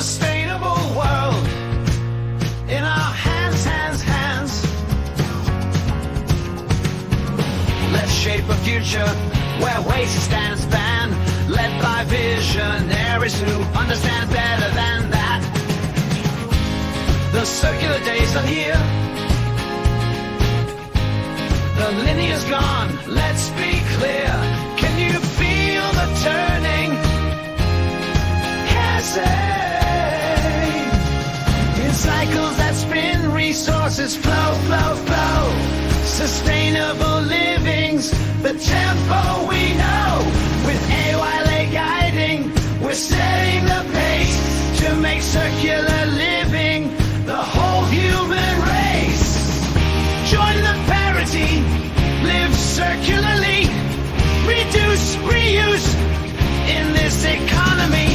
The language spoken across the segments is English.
sustainable world in our hands, hands, hands. Let's shape a future where waste stands banned, led by visionaries who understand better than that. The circular days are here, the linear's gone, let's be clear. Can you feel the turning? In cycles that spin, resources flow, flow, flow. Sustainable living's the tempo we know. With AYLA guiding, we're setting the pace to make circular living the whole human race. Join the parity, live circularly, reduce, reuse in this economy.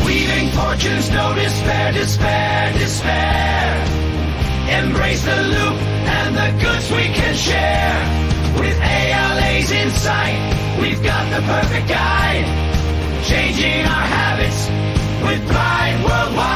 Weaving fortunes, no despair, despair, despair. Embrace the loop and the goods we can share. With ALA's insight, we've got the perfect guide. Changing our habits with pride worldwide.